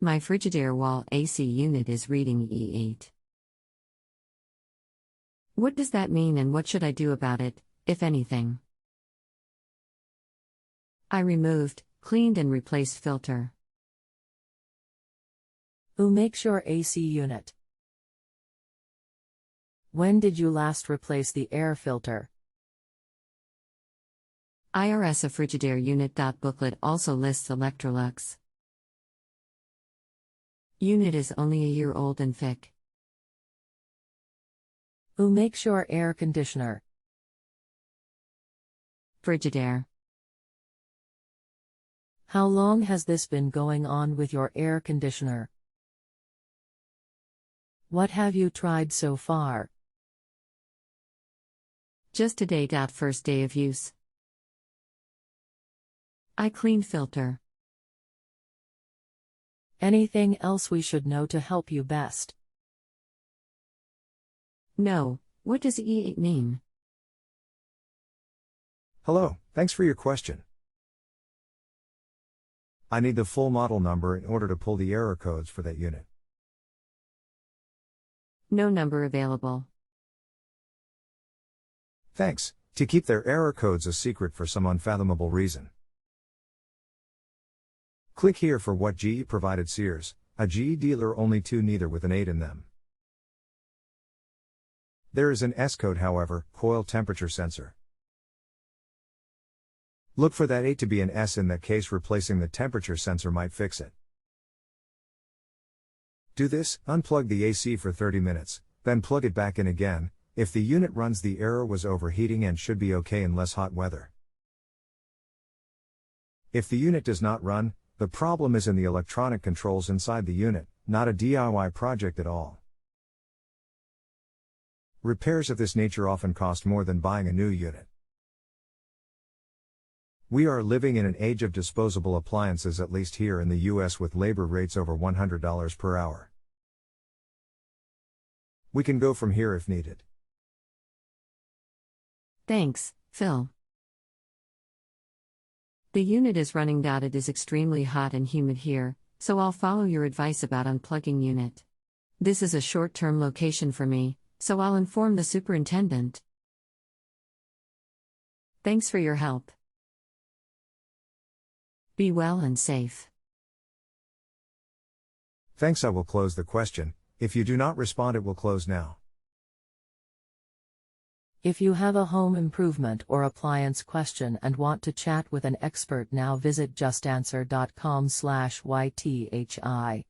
My Frigidaire wall AC unit is reading E8. What does that mean and what should I do about it, if anything? I removed, cleaned and replaced filter. Who makes your AC unit? When did you last replace the air filter? IRS of Frigidaire unit.booklet also lists Electrolux. Unit is only a year old and thick. Who makes your air conditioner? Frigidaire. How long has this been going on with your air conditioner? What have you tried so far? Just today.first day of use. I cleaned filter. Anything else we should know to help you best? No, what does E8 mean? Hello, thanks for your question. I need the full model number in order to pull the error codes for that unit. No number available. Thanks, to keep their error codes a secret for some unfathomable reason. Click here for what GE provided Sears, a GE dealer only two neither with an 8 in them. There is an S code however, coil temperature sensor. Look for that 8 to be an S, in that case replacing the temperature sensor might fix it. Do this, unplug the AC for 30 minutes, then plug it back in again. If the unit runs, the error was overheating and should be okay in less hot weather. If the unit does not run, the problem is in the electronic controls inside the unit, not a DIY project at all. Repairs of this nature often cost more than buying a new unit. We are living in an age of disposable appliances, at least here in the US, with labor rates over $100 per hour. We can go from here if needed. Thanks, Phil. The unit is running. It is extremely hot and humid here, so I'll follow your advice about unplugging unit. This is a short-term location for me, so I'll inform the superintendent. Thanks for your help. Be well and safe. Thanks. I will close the question. If you do not respond, it will close now. If you have a home improvement or appliance question and want to chat with an expert now, visit justanswer.com/YTHI.